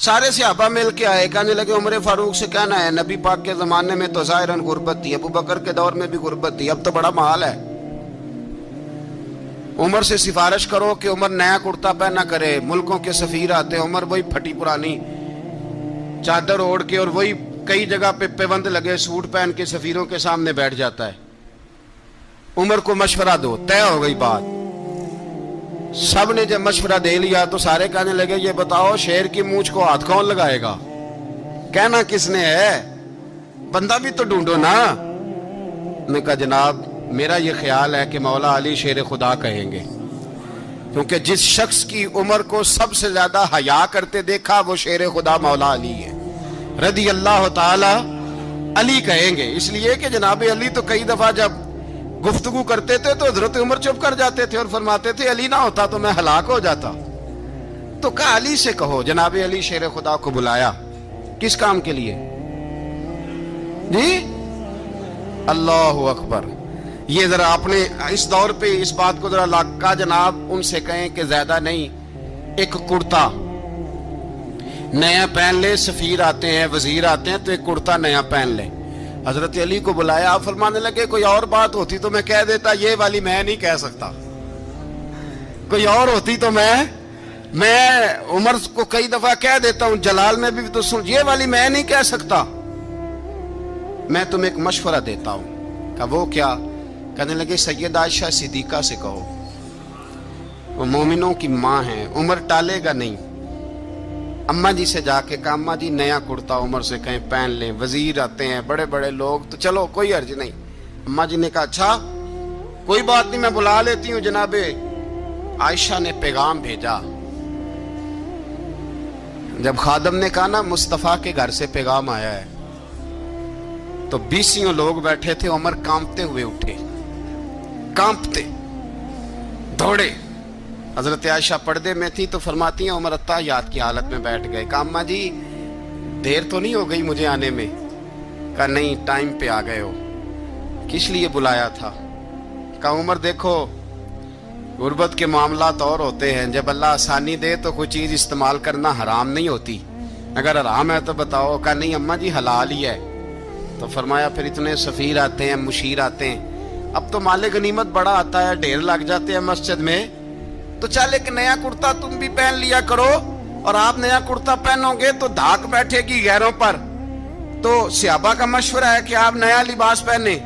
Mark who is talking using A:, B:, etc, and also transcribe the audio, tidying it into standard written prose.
A: سارے صحابہ مل کے آئے، کہنے لگے عمر فاروق سے کہنا ہے نبی پاک کے زمانے میں تو ظاہراً غربت تھی، ابو بکر کے دور میں بھی غربت تھی، اب تو بڑا محال ہے، عمر سے سفارش کرو کہ عمر نیا کرتا پہنا کرے۔ ملکوں کے سفیر آتے، عمر وہی پھٹی پرانی چادر اوڑھ کے اور وہی کئی جگہ پہ پیوند لگے سوٹ پہن کے سفیروں کے سامنے بیٹھ جاتا ہے۔ عمر کو مشورہ دو، طے ہو گئی بات۔ سب نے جب مشورہ دے لیا تو سارے کہنے لگے یہ بتاؤ شیر کی مونچھ کو ہاتھ کون لگائے گا؟ کہنا کس نے ہے؟ بندہ بھی تو ڈھونڈو نا۔ نے کہا جناب میرا یہ خیال ہے کہ مولا علی شیر خدا کہیں گے، کیونکہ جس شخص کی عمر کو سب سے زیادہ حیا کرتے دیکھا وہ شیر خدا مولا علی ہے رضی اللہ تعالی علی کہیں گے، اس لیے کہ جناب علی تو کئی دفعہ جب گفتگو کرتے تھے تو حضرت عمر چپ کر جاتے تھے اور فرماتے تھے علی نہ ہوتا تو میں ہلاک ہو جاتا۔ تو کہا علی سے کہو۔ جناب علی شیر خدا کو بلایا، کس کام کے لیے؟ جی اللہ اکبر۔ یہ ذرا اپنے اس دور پہ اس بات کو ذرا لاکا جناب ان سے کہیں کہ زیادہ نہیں، ایک کرتا نیا پہن لے، سفیر آتے ہیں وزیر آتے ہیں تو ایک کرتا نیا پہن لے۔ حضرت علی کو بلایا، آپ فرمانے لگے کوئی اور بات ہوتی تو میں کہہ دیتا، یہ والی میں نہیں کہہ سکتا، کوئی اور ہوتی تو میں عمر کو کئی دفعہ کہہ دیتا ہوں، جلال میں بھی تو سن، یہ والی میں نہیں کہہ سکتا، میں تمہیں ایک مشورہ دیتا ہوں۔ کہا وہ کیا؟ کہنے لگے سیدہ عائشہ صدیقہ سے کہو، وہ مومنوں کی ماں ہیں، عمر ٹالے گا نہیں۔ اماں جی سے جا کے کہا اماں جی نیا کرتا عمر سے کہیں پہن لیں، وزیر آتے ہیں بڑے بڑے لوگ تو چلو کوئی حرج نہیں۔ اماں جی نے کہا اچھا کوئی بات نہیں میں بلا لیتی ہوں۔ جناب عائشہ نے پیغام بھیجا، جب خادم نے کہا نا مصطفیٰ کے گھر سے پیغام آیا ہے تو 20 لوگ بیٹھے تھے، عمر کانپتے ہوئے اٹھے، کانپتے دوڑے۔ حضرت عائشہ پردے میں تھی تو فرماتی ہیں عمر اتحیات کی حالت میں بیٹھ گئے۔ کہا اماں جی دیر تو نہیں ہو گئی مجھے آنے میں؟ کہا نہیں ٹائم پہ آ گئے ہو۔ کس لیے بلایا تھا؟ کہا عمر دیکھو غربت کے معاملات اور ہوتے ہیں، جب اللہ آسانی دے تو کوئی چیز استعمال کرنا حرام نہیں ہوتی، اگر حرام ہے تو بتاؤ۔ کہا نہیں اماں جی حلال ہی ہے۔ تو فرمایا پھر اتنے سفیر آتے ہیں مشیر آتے ہیں، اب تو مال غنیمت بڑا آتا ہے، ڈھیر لگ جاتے ہیں مسجد میں، تو چل ایک نیا کرتا تم بھی پہن لیا کرو، اور آپ نیا کرتا پہنو گے تو دھاک بیٹھے گی غیروں پر۔ تو صحابہ کا مشورہ ہے کہ آپ نیا لباس پہنیں۔